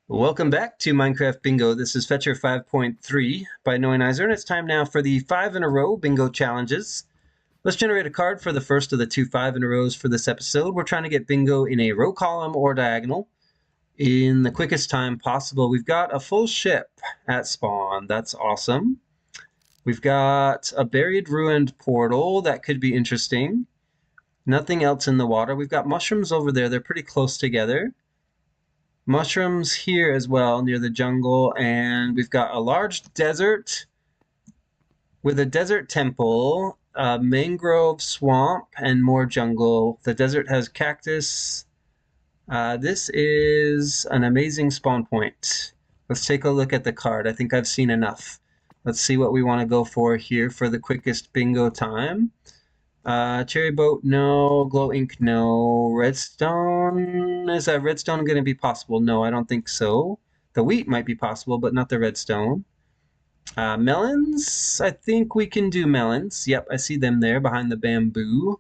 Welcome back to Minecraft Bingo. This is Fetchr 5.3 by Noinizer, and it's time now for the 5 in a row bingo challenges. Let's generate a card for the first of the two 5 in a rows for this episode. We're trying to get bingo in a row column or diagonal in the quickest time possible. We've got a full ship at spawn. That's awesome. We've got a buried ruined portal. That could be interesting. Nothing else in the water. We've got mushrooms over there. They're pretty close together. Mushrooms here as well near the jungle, and we've got a large desert with a desert temple, a mangrove swamp, and more jungle. The desert has cactus. This is an amazing spawn point. Let's take a look at the card. I think I've seen enough. Let's see what we want to go for here for the quickest bingo time. Cherry boat, no. Glow ink, no. Redstone, is that redstone going to be possible? No, I don't think so. The wheat might be possible, but not the redstone. Melons, I think we can do melons. Yep, I see them there behind the bamboo.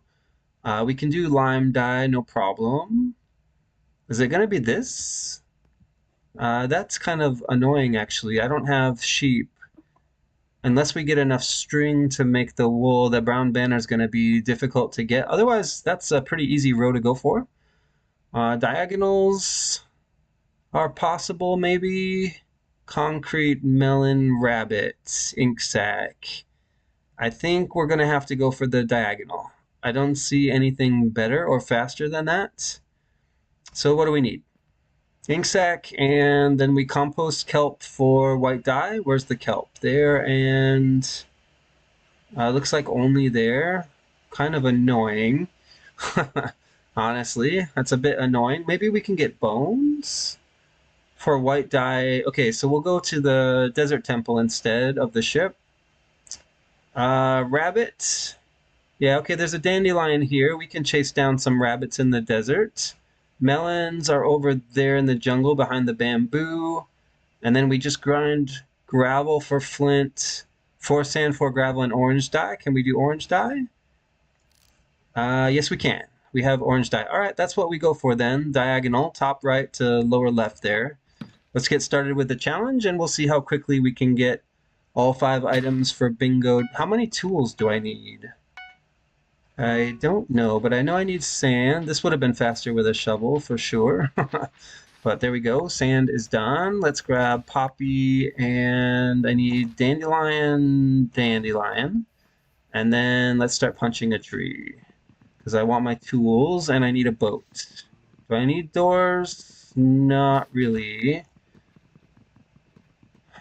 We can do lime dye, no problem. Is it going to be this? That's kind of annoying, actually. I don't have sheep. Unless we get enough string to make the wool, the brown banner is going to be difficult to get. Otherwise, that's a pretty easy row to go for. Diagonals are possible, maybe. Concrete, melon, rabbit, ink sac. I think we're going to have to go for the diagonal. I don't see anything better or faster than that. So what do we need? Ink sac, and then we compost kelp for white dye. Where's the kelp? There, and looks like only there. Kind of annoying. Honestly, that's a bit annoying. Maybe we can get bones for white dye. Okay, so we'll go to the desert temple instead of the ship. Rabbit. Yeah, okay, there's a dandelion here. We can chase down some rabbits in the desert. Melons are over there in the jungle behind the bamboo. And then we just grind gravel for flint, 4 sand, 4 gravel, and orange dye. Can we do orange dye? Yes, we can. We have orange dye. All right, that's what we go for then. Diagonal, top right to lower left there. Let's get started with the challenge, and we'll see how quickly we can get all 5 items for bingo. How many tools do I need? I don't know, but I know I need sand. This would have been faster with a shovel for sure. But there we go. Sand is done. Let's grab poppy, and I need dandelion. And then let's start punching a tree because I want my tools and I need a boat. Do I need doors? Not really.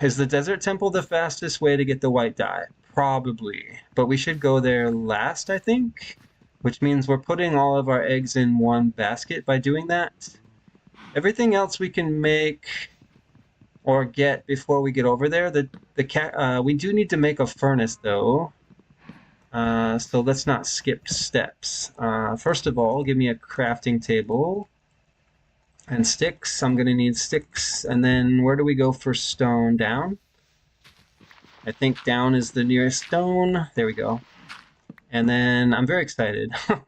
Is the desert temple the fastest way to get the white dye? Probably, but we should go there last, I think, which means we're putting all of our eggs in one basket by doing that. Everything else we can make or get before we get over there. We do need to make a furnace, though, so let's not skip steps. First of all, give me a crafting table and sticks. I'm going to need sticks, and then where do we go for stone? Down? I think down is the nearest stone. There we go. And then I'm very excited. In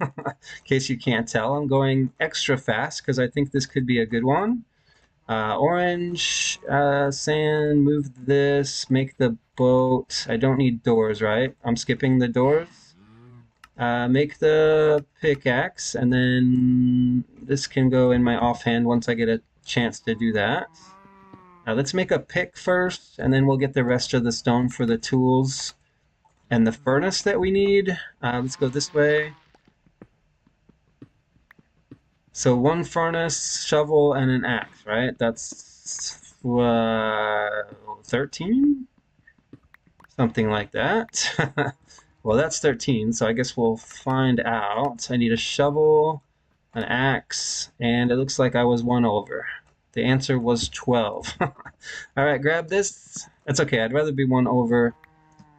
case you can't tell, I'm going extra fast because I think this could be a good one. Orange, sand, move this, make the boat. I don't need doors, right? I'm skipping the doors. Make the pickaxe, and then this can go in my offhand once I get a chance to do that. Let's make a pick first, and then we'll get the rest of the stone for the tools and the furnace that we need. Let's go this way. So 1 furnace, shovel, and an axe, right? That's 13? Something like that. Well, that's 13, so I guess we'll find out. I need a shovel, an axe, and it looks like I was 1 over. The answer was 12. All right, grab this. That's okay. I'd rather be 1 over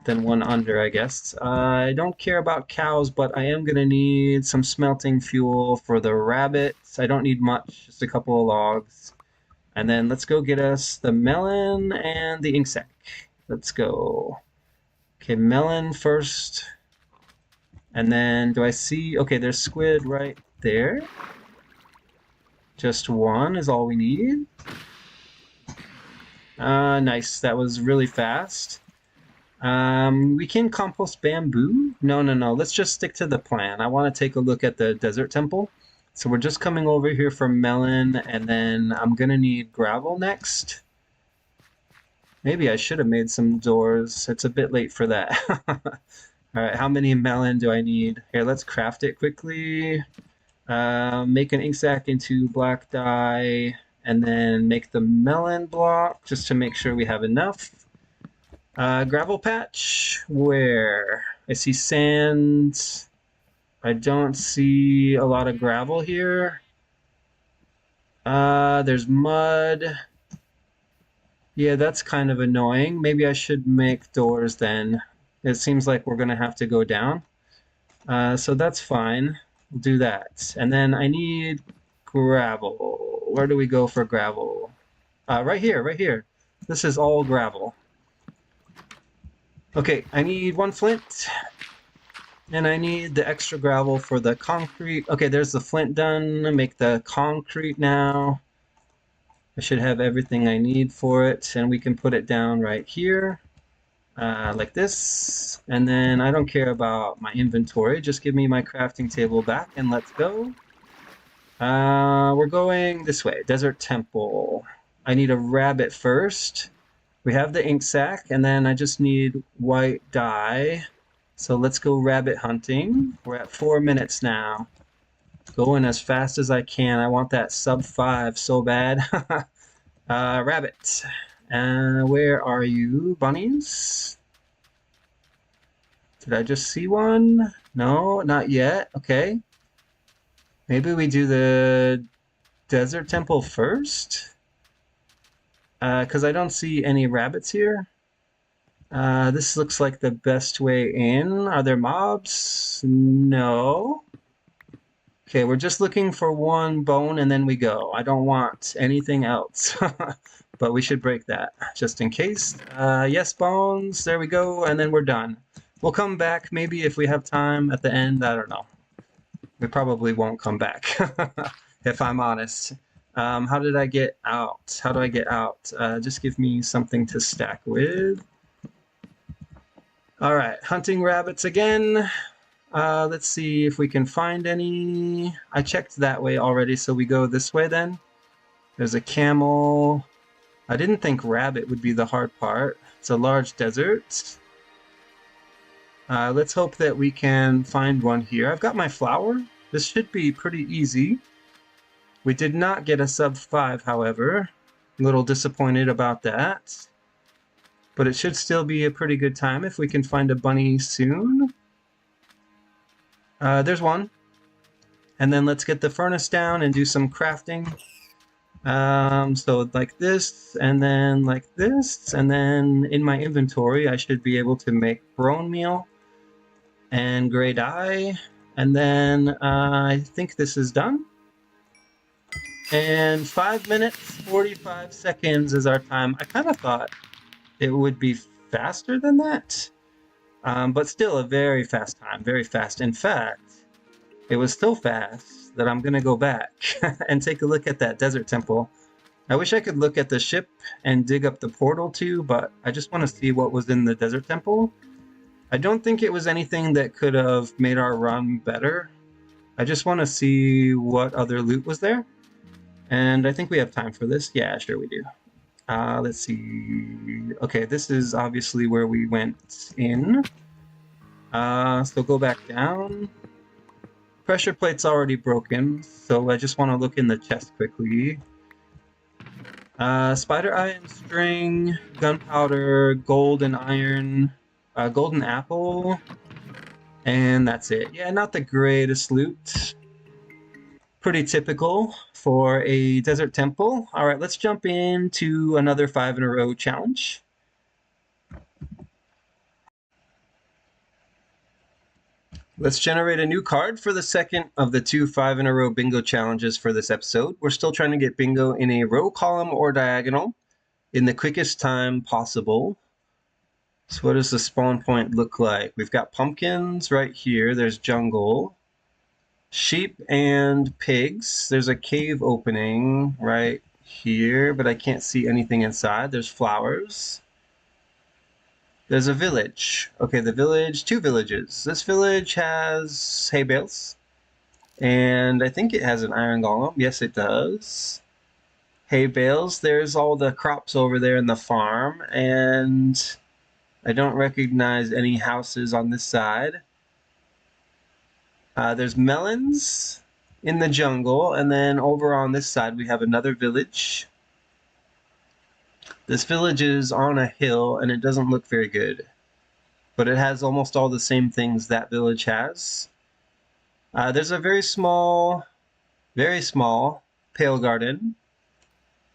than 1 under, I guess. I don't care about cows, but I am going to need some smelting fuel for the rabbits. I don't need much, just a couple of logs. And then let's go get us the melon and the ink sac. Let's go. Okay, melon first. And then do I see... Okay, there's squid right there. Just 1 is all we need. Nice. That was really fast. We can compost bamboo. No, no, no. Let's just stick to the plan. I want to take a look at the desert temple. So we're just coming over here for melon, and then I'm gonna need gravel next. Maybe I should have made some doors. It's a bit late for that. All right, how many melon do I need? Here, let's craft it quickly. Make an ink sac into black dye, and then make the melon block just to make sure we have enough. Gravel patch, where? I see sand. I don't see a lot of gravel here. There's mud. Yeah, that's kind of annoying. Maybe I should make doors then. It seems like we're gonna have to go down. So that's fine. We'll do that. And then I need gravel. Where do we go for gravel? Right here, right here. This is all gravel. Okay, I need one flint. And I need the extra gravel for the concrete. Okay, there's the flint done. Make the concrete now. I should have everything I need for it. And we can put it down right here. Like this. And then I don't care about my inventory. Just give me my crafting table back and let's go. We're going this way. Desert Temple. I need a rabbit first. We have the ink sac, and then I just need white dye. So let's go rabbit hunting. We're at 4 minutes now. Going as fast as I can. I want that sub 5 so bad. Rabbit. Where are you, bunnies? Did I just see one? No, not yet. Okay. Maybe we do the desert temple first? Because I don't see any rabbits here. This looks like the best way in. Are there mobs? No. Okay, we're just looking for one bone and then we go. I don't want anything else. But we should break that just in case. Yes, bones. There we go. And then we're done. We'll come back maybe if we have time at the end. I don't know. We probably won't come back, if I'm honest. How did I get out? How do I get out? Just give me something to stack with. All right, hunting rabbits again. Let's see if we can find any. I checked that way already, so we go this way then. There's a camel. I didn't think rabbit would be the hard part. It's a large desert. Let's hope that we can find one here. I've got my flour. This should be pretty easy. We did not get a sub 5, however. A little disappointed about that. But it should still be a pretty good time if we can find a bunny soon. There's one. And then let's get the furnace down and do some crafting. So like this, and then like this, and then in my inventory I should be able to make bone meal and gray dye. And then I think this is done. And 5 minutes, 45 seconds is our time. I kind of thought it would be faster than that. But still a very fast time, very fast. In fact, it was so fast that I'm gonna go back and take a look at that desert temple. I wish I could look at the ship and dig up the portal too, but I just want to see what was in the desert temple. I don't think it was anything that could have made our run better. I just want to see what other loot was there. And I think we have time for this. Yeah, sure we do. Let's see. Okay, this is obviously where we went in. So go back down. Pressure plate's already broken, so I just want to look in the chest quickly. Spider eye and string, gunpowder, gold and iron, golden apple, and that's it. Yeah, not the greatest loot. Pretty typical for a desert temple. All right, let's jump into another 5 in a row challenge. Let's generate a new card for the second of the 2 5 in a row bingo challenges for this episode. We're still trying to get bingo in a row, column, or diagonal in the quickest time possible. So what does the spawn point look like? We've got pumpkins right here. There's jungle. Sheep and pigs. There's a cave opening right here, but I can't see anything inside. There's flowers. There's a village. Okay, the village, 2 villages. This village has hay bales. And I think it has an iron golem. Yes, it does. Hay bales. There's all the crops over there in the farm. And I don't recognize any houses on this side. There's melons in the jungle. And then over on this side, we have another village. This village is on a hill, and it doesn't look very good. But it has almost all the same things that village has. There's a very small pale garden.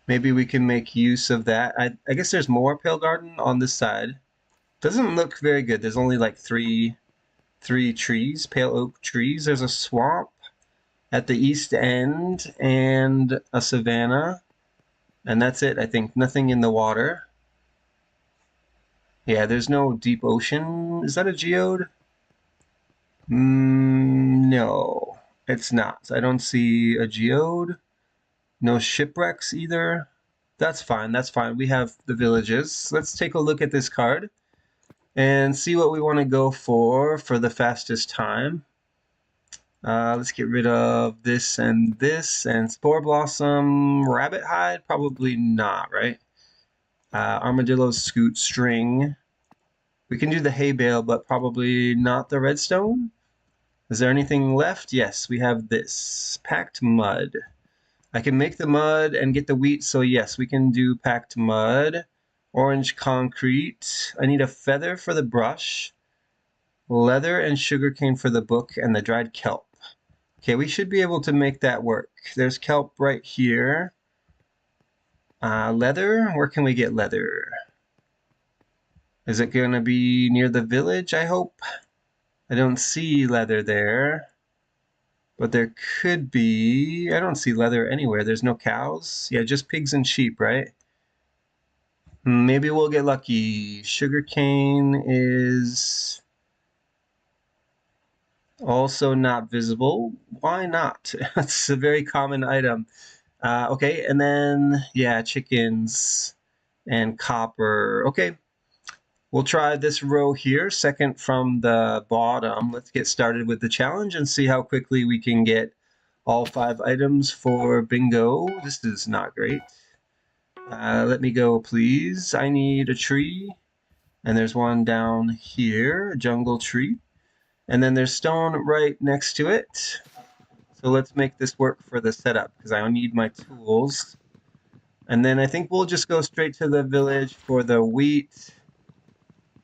Maybe we can make use of that. I guess there's more pale garden on this side. Doesn't look very good. There's only like three trees, pale oak trees. There's a swamp at the east end and a savanna. And that's it, I think. Nothing in the water. Yeah, there's no deep ocean. Is that a geode? No, it's not. I don't see a geode. No shipwrecks either. That's fine, that's fine. We have the villages. Let's take a look at this card and see what we want to go for the fastest time. Let's get rid of this and Spore Blossom, Rabbit Hide, probably not, right? Armadillo Scoot String. We can do the hay bale, but probably not the redstone. Is there anything left? Yes, we have this. Packed mud. I can make the mud and get the wheat, so yes, we can do packed mud. Orange concrete. I need a feather for the brush. Leather and sugarcane for the book, and the dried kelp. Okay, we should be able to make that work. There's kelp right here. Leather? Where can we get leather? Is it going to be near the village, I hope? I don't see leather there. But there could be... I don't see leather anywhere. There's no cows. Yeah, just pigs and sheep, right? Maybe we'll get lucky. Sugarcane is also not visible. Why not? That's a very common item. Okay, and then, yeah, chickens and copper. Okay, we'll try this row here, second from the bottom. Let's get started with the challenge and see how quickly we can get all 5 items for bingo. This is not great. Let me go, please. I need a tree, and there's one down here, a jungle tree. And then there's stone right next to it. So let's make this work for the setup, because I need my tools. And then I think we'll just go straight to the village for the wheat.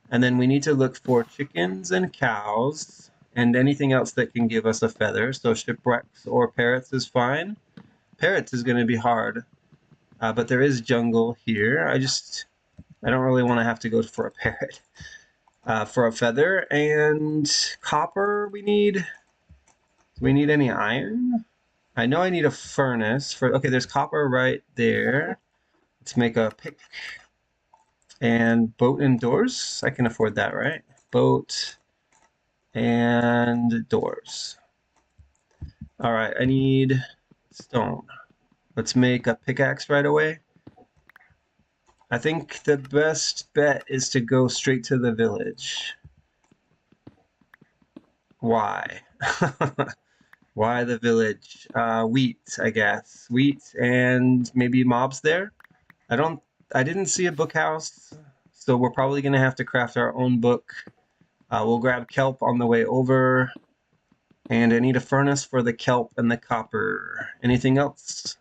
And then we need to look for chickens and cows and anything else that can give us a feather. So shipwrecks or parrots is fine. Parrots is going to be hard. But there is jungle here. I don't really want to have to go for a parrot. For a feather and copper we need. Do we need any iron? I know I need a furnace for... Okay, there's copper right there. Let's make a pick. And boat and doors. I can afford that, right? Boat and doors. All right, I need stone. Let's make a pickaxe right away. I think the best bet is to go straight to the village. Why? Why the village? Wheat, I guess. Wheat and maybe mobs there. I didn't see a book house, so we're probably gonna have to craft our own book. We'll grab kelp on the way over. And I need a furnace for the kelp and the copper. Anything else?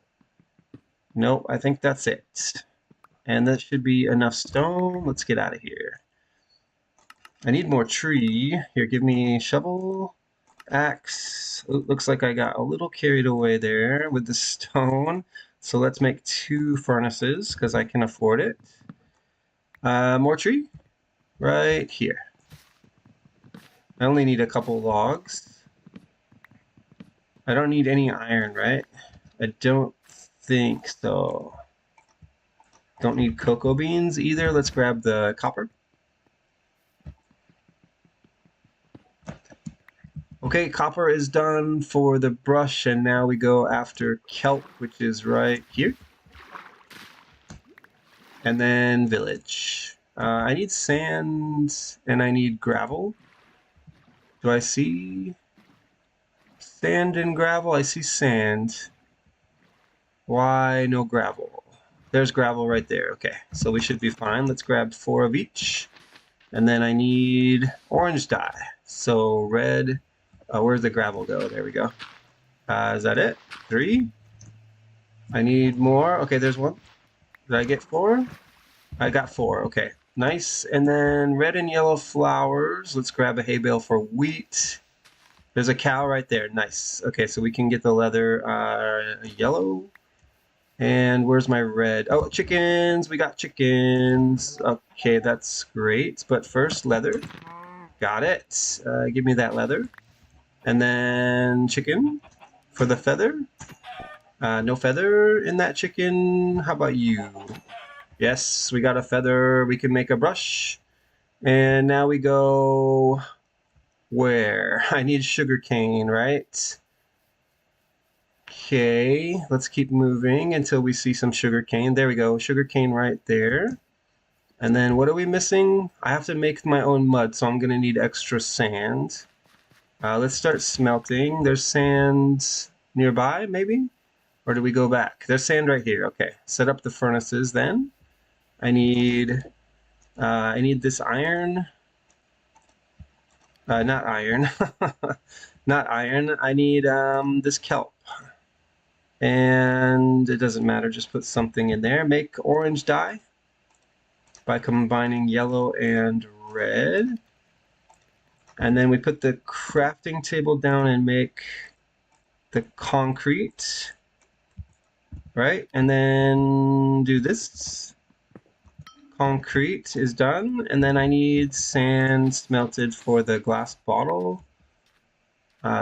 Nope, I think that's it. And that should be enough stone. Let's get out of here. I need more tree. Here, give me shovel, axe. Ooh, looks like I got a little carried away there with the stone. So let's make 2 furnaces because I can afford it. More tree right here. I only need a couple logs. I don't need any iron, right? I don't think so. Don't need cocoa beans either. Let's grab the copper. Okay, copper is done for the brush, and now we go after kelp, which is right here. And then village. I need sand and I need gravel. Do I see sand and gravel? I see sand. Why no gravel? There's gravel right there. Okay, so we should be fine. Let's grab 4 of each. And then I need orange dye. So red, where's the gravel go? There we go. Is that it? 3? I need more. Okay, there's 1. Did I get 4? I got 4. Okay, nice. And then red and yellow flowers. Let's grab a hay bale for wheat. There's a cow right there. Nice. Okay, so we can get the leather yellow. And where's my red? Oh, chickens. We got chickens. Okay, that's great. But first, leather. Got it. Give me that leather. And then chicken for the feather. No feather in that chicken. How about you? Yes, we got a feather. We can make a brush. And now we go where? I need sugar cane, right? Okay, let's keep moving until we see some sugar cane. There we go, sugar cane right there. And then what are we missing? I have to make my own mud, so I'm gonna need extra sand. Let's start smelting. There's sand nearby, maybe? Or do we go back? There's sand right here. Okay, set up the furnaces then. I need this iron. Not iron. Not iron. I need this kelp. And it doesn't matter, just put something in there. Make orange dye by combining yellow and red. And then we put the crafting table down and make the concrete, right? And then do this. Concrete is done. And then I need sand smelted for the glass bottle.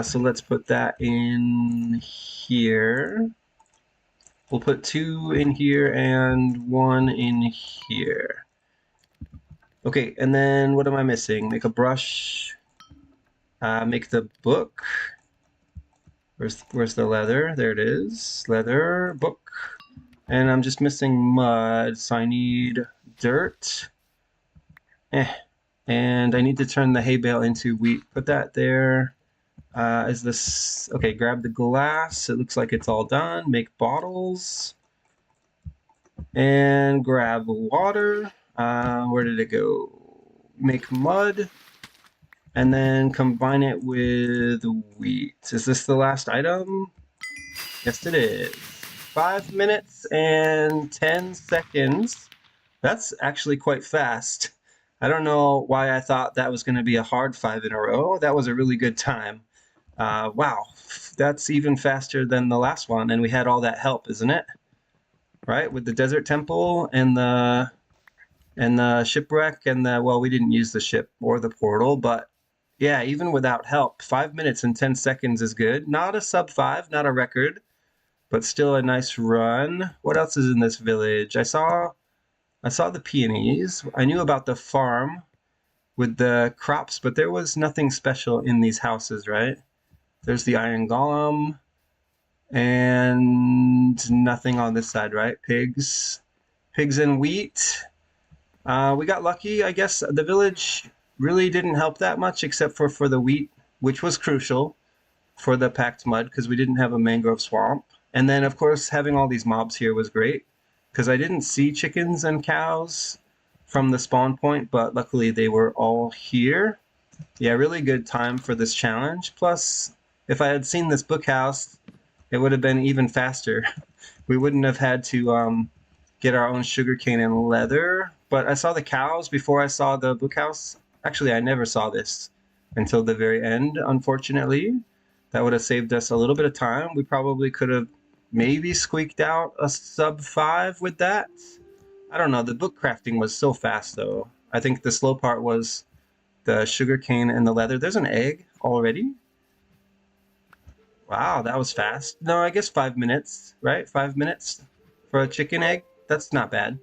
So let's put that in here. We'll put 2 in here and 1 in here. Okay, and then what am I missing? Make a brush. Make the book. Where's the leather? There it is. Leather, book. And I'm just missing mud, so I need dirt. And I need to turn the hay bale into wheat. Put that there. Is this... Okay, grab the glass. It looks like it's all done. Make bottles. And grab water. Where did it go? Make mud. And then combine it with wheat. Is this the last item? Yes, it is. 5 minutes and 10 seconds. That's actually quite fast. I don't know why I thought that was going to be a hard 5 in a row. That was a really good time. Wow, that's even faster than the last one, and we had all that help, isn't it? Right, with the desert temple and the shipwreck and the, well, we didn't use the ship or the portal, but yeah, even without help, 5 minutes and 10 seconds is good. Not a sub 5, not a record, but still a nice run. What else is in this village? I saw the peonies. I knew about the farm with the crops, but there was nothing special in these houses, right? There's the iron golem and nothing on this side, right? Pigs and wheat. We got lucky, I guess. The village really didn't help that much except for the wheat, which was crucial for the packed mud because we didn't have a mangrove swamp. And then, of course, having all these mobs here was great because I didn't see chickens and cows from the spawn point, but luckily they were all here. Yeah, really good time for this challenge. Plus, if I had seen this book house, it would have been even faster. We wouldn't have had to get our own sugarcane and leather. But I saw the cows before I saw the book house. Actually, I never saw this until the very end, unfortunately. That would have saved us a little bit of time. We probably could have maybe squeaked out a sub 5 with that. I don't know. The book crafting was so fast, though. I think the slow part was the sugarcane and the leather. There's an egg already. Wow, that was fast. No, I guess 5 minutes, right? 5 minutes for a chicken egg. That's not bad.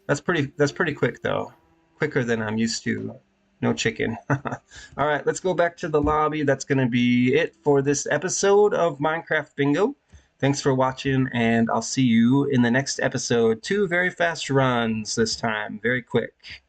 That's pretty quick though. Quicker than I'm used to. No chicken. All right, let's go back to the lobby. That's going to be it for this episode of Minecraft Bingo. Thanks for watching, and I'll see you in the next episode. 2 very fast runs this time, very quick.